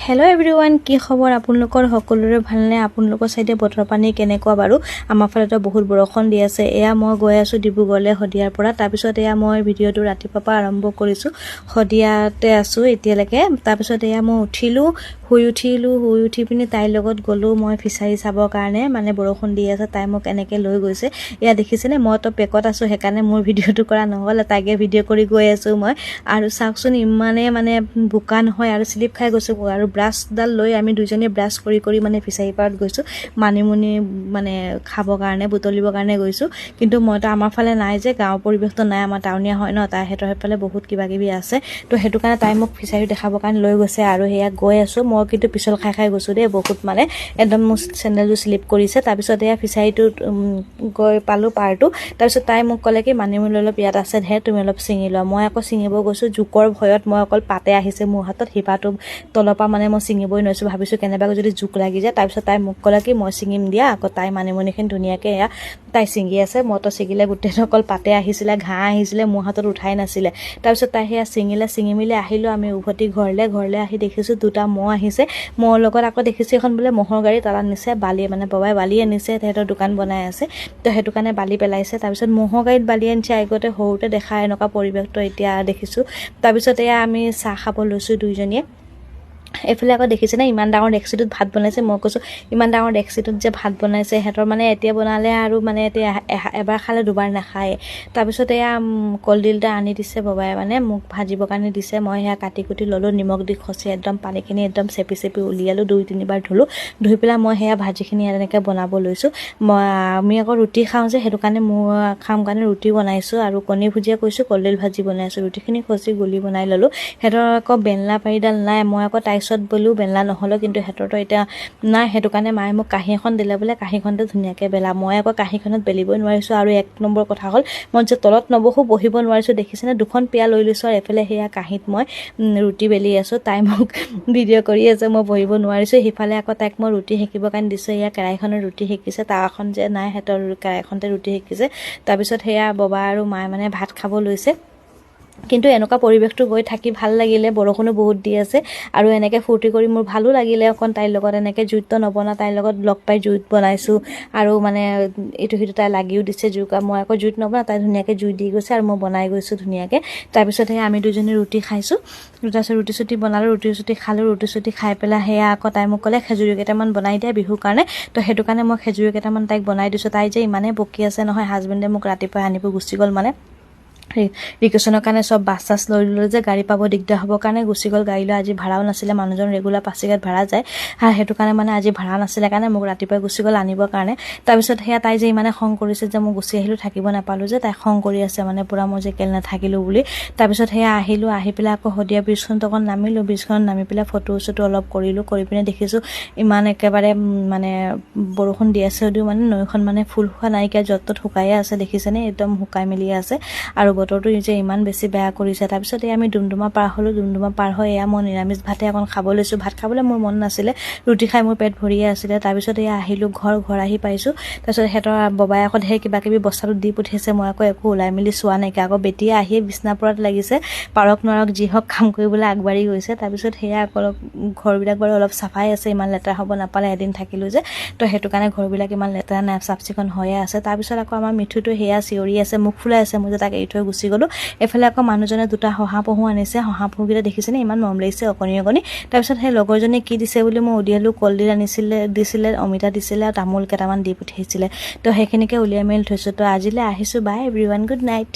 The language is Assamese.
हेलो एवरीवन की खबर आपनलोকৰ সকলোৰে ভালনে आपनলোকৰ সাইডে বতৰ পানী কেনেকুৱা বাৰু আমাৰ ফালে বহুত বৰষুণ দি আছে এয়া মই গৈ আছো ডিব্ৰুগড়লে হদিয়াৰ পৰা তাৰ পিছত এয়া মই ভিডিওটো ৰাতিপুৱা আৰম্ভ কৰিছো হদিয়াতে আছো এতিয়ালৈকে তাৰ পিছত এয়া মই শুই উঠি পিনি তাইৰ লগত গলো মই ফিছাৰী চাবৰ কাৰণে মানে বৰষুণ দি আছে তাই মোক এনেকে লৈ গৈছে এয়া দেখিছেনে মই তো পেকত আছো হেকাৰণে মোৰ ভিডিওটো কৰা নহল তাইকে ভিডিও কৰি গৈ আছো মই আৰু চাকচোন ইমানে মানে বুকা নহয় আৰু স্লিপ খাই গৈছো আৰু ব্ৰাছডাল লৈ আমি দুজনে ব্ৰাছ কৰি মানে ফিছাৰী পাৰত গৈছো মানিমুনি মানে খাবৰ কাৰণে বুটলিবৰ কাৰণে গৈছো কিন্তু মইতো আমাৰ ফালে নাই যে গাঁও পৰিবেশটো নাই আমাৰ টাউনিয়া হয় ন তাই হেতৰ ফালে বহুত কিবা কিবি আছে তো হেতু কাৰণে তাই মোক ফিছাৰী দেখাবৰ কাৰণে লৈ গৈছে আৰু হেয়া গৈ আছো মই কিন্তু পিছল খাই গৈছো দে বহুত মানে একদম চেন্ডেলটো স্লিপ কৰিছে তাৰ পিছত এয়া ফিছাৰীটো গৈ পালো পাৰটো তাৰ পিছত তাই মোক ক'লে কি মানিমুনি অলপ ইয়াত আছে হে তুমি অলপ ছিঙি লোৱা মই আকৌ ছিঙিব গৈছো জুকৰ ভয়ত মই অকল পাতে আহিছে মোৰ হাতত হিপাটো তলপা মানে মই ছিঙিবই নৈছো ভাবিছো কেনেবা যদি জুক লাগি যায় তাৰ পিছত তাই মোক ক'লে কি মই ছিঙিম দিয়া আকৌ তাই মানিমুনিখিনি ধুনিয়াকে এয়া তাই ছিঙি আছে মতো ছিঙিলে গুটেই অকল পাতে আহিছিলে ঘাঁ আহিছিলে মোৰ হাতত উঠাই নাছিলে তাৰ পিছত তাই হেয়া ছিঙি মিলি আহিলো আমি উভতি ঘৰলে আহি দেখিছো দুটা মহ আহিছে মোৰ লগত আকৌ দেখিছে এখন বোলে মহৰ গাড়ী তালা নিছে বালি মানে বাবাই বালি আনিছে তেহেতৰ দোকান বনাই আছে তো হেতু কাৰণে বালি পেলাইছে তাৰ পিছত মহৰ গাড়ীত বালি আনিছে আগতে হৰুতে দেখা এনেকা পৰিবেশটো এতিয়া দেখিছো তাৰ পিছত এয়া আমি চাহ খাব লৈছো দুইজনীয়ে এফালে আকৌ দেখিছেনে ইমান ডাঙৰ ডেক্সিটোত ভাত বনাইছে মই কৈছো ইমান ডাঙৰ ডেক্সিটোত যে ভাত বনাইছে হেতৰ মানে এতিয়া বনালে আৰু মানে এতিয়া এবাৰ খালে দুবাৰ নাখায় তাৰ পিছত এয়া কলডিলটা আনি দিছে বাবাই মানে মোক ভাজিবৰ কাৰণে দিছে মই হেয়া কাটি কুটি ললো নিমখ দি খচি একদম পানীখিনি একদম চেপি উলিয়ালো দুই তিনিবাৰ ধুই পেলাই মই হেয়া ভাজিখিনি এনেকৈ বনাব লৈছো আমি আকৌ ৰুটি খাওঁ যে হেতু কাৰণে মই খাম কাৰণে ৰুটি বনাইছো আৰু কণী ভুজিয়া কৈছো কলডিল ভাজি বনাইছো ৰুটিখিনি খচি গুলি বনাই ললো হেতৰ আকৌ বেলনা পাৰিডাল নাই মই আকৌ টাইছত বলো বেলনা নহলো কিন্তু হেতৰটো এতিয়া নাই হেতু কাৰণে মায়ে মোক কাঁহী এখন দিলে বোলে কাঁহীখনতে ধুনিয়াকে বেলা মই আকৌ কাঁহীখনত বেলিবই নোৱাৰিছো আৰু এক নম্বৰ কথা হ'ল মই যে তলত নবহো বহিব নোৱাৰিছো দেখিছেনে দুখন পিয়া লৈ লৈছো আৰু এফালে হেয়া কাঁহীত মই ৰুটি বেলি আছো তাই মোক ভিডিও কৰি আছে মই বহিব নোৱাৰিছো হিফালে আকৌ তাইক মই ৰুটি হেকিবৰ কাৰণে দিছো এয়া কেৰাইখনৰ ৰুটি হেকিছে তাৱাখন যে নাই হেতৰ কেৰাইখনতে ৰুটি হেকিছে তাৰ পিছত হেয়া বাবা আৰু মায়ে মানে ভাত খাব লৈছে কিন্তু এনেকা পৰিবেশটো গৈ থাকি ভাল লাগিলে বৰষুণো বহুত দি আছে আৰু এনেকে ফুৰ্তি কৰি মোৰ ভালো লাগিলে অকন তাইৰ লগত এনেকে জুইত নবনা তাইৰ লগত ব্লগ পাই জুইত বনাইছো আৰু মানে ইটো হিটো তাই লাগিও দিছে জুকা মই আকৌ জুইত নবনা তাই ধুনিয়াকে জুই দি গৈছে আৰু মই বনাই গৈছো ধুনিয়াকে তাৰ পিছত আমি দুজনী ৰুটি খাইছো ৰুটি চুটি বনালো ৰুটি চুটি খালো ৰুটি চুটি খাই পেলাই হেয়া আকৌ তাই মোক ক'লে খেজুৰি কেইটামান বনাই দিয়া বিহুৰ কাৰণে তো হেতু কাৰণে মই খেজুৰি কেইটামান তাইক বনাই দিছো তাই যে ইমানে বকি আছে নহয় হাজবেণ্ডে মোক ৰাতিপুৱা আনিব গুচি গ'ল মানে ৰিকেশনৰ কাৰণে সব বাস চাস লৈ যে গাড়ী পাব দিগদাৰ হ'ব কাৰণে গুচি গ'ল গাড়ী লৈ আজি ভাড়াও নাছিলে মানুহজন ৰেগুলাৰ পাছিঘাট ভাড়া যায় আৰু হেতু কাৰণে মানে আজি ভাড়া নাছিলে কাৰণে মোক ৰাতিপুৱা গুচি গ'ল আনিবৰ কাৰণে তাৰ পিছত হেয়া তাই যে ইমানে খং কৰিছে যে মই গুচি আহিলো থাকিব নাপালো যে তাই খং কৰি আছে মানে পুৰা মই যে কেল নাথাকিলো বুলি তাৰ পিছত হেয়া আহিলো আহি পেলাই আকৌ হদিয়া ব্ৰিজখনত অকণ নামিলো ব্ৰিজখনত নামি পেলাই ফটো অলপ কৰিলো কৰি পিনে দেখিছো ইমান একেবাৰে মানে বৰষুণ দি আছে যদিও মানে নৈখন মানে ফুল হোৱা নাইকিয়া য'ত শুকায়ে আছে দেখিছেনে একদম শুকাই মেলি আছে আৰু বতৰটো যে ইমান বেছি বেয়া কৰিছে তাৰ পিছত আমি ডুমডুমা পাৰ হলো ডুমডুমা পাৰ হৈ এয়া মই নিৰামিষ ভাতে এখন খাব লৈছো ভাত খাবলৈ মোৰ মন নাছিলে ৰুটি খাই মোৰ পেট ভৰিয়ে আছিলে তাৰ পিছত এয়া আহিলো ঘৰ আহি পাইছো তাৰ পিছত হেতৰ বাবাই আকৌ ধেৰ কিবা কিবি বস্তাটো দি পঠিয়াইছে মই আকৌ একো ওলাই মেলি চোৱা নাইকিয়া আকৌ বেটিয়ে আহি বিছনাপুৰত লাগিছে পাৰক নৰক যি হওক কাম কৰিবলৈ আগবাঢ়ি গৈছে তাৰ পিছত হেয়া আকৌ ঘৰবিলাক বাৰু অলপ চাফাই আছে ইমান লেতেৰা হ'ব নাপালে এদিন থাকিলো যে তো হেতু কাৰণে ঘৰবিলাক ইমান লেতেৰা নাই চাফ চিকুণ হৈয়ে আছে তাৰ পিছত আকৌ আমাৰ মিঠুটো হেয়া চিঞৰি আছে মুখ ফুলাই আছে মই যে তাক এৰি থৈ গুচি গলো এফালে আকৌ মানুহজনে দুটা শহাপহু আনিছে শহাপহুকেইটা দেখিছেনে ইমান মৰম লাগিছে অকণি তাৰ পিছত সেই লগৰজনীয়ে কি দিছে বুলি মই উলিয়ালো কলডিল দিছিলে অমিতা দিছিলে আৰু তামোল কেইটামান দি পঠিয়াইছিলে তো সেইখিনিকে উলিয়াই মেলি থৈছো তো আজিলৈ আহিছো বাই এভৰিৱান গুড নাইট।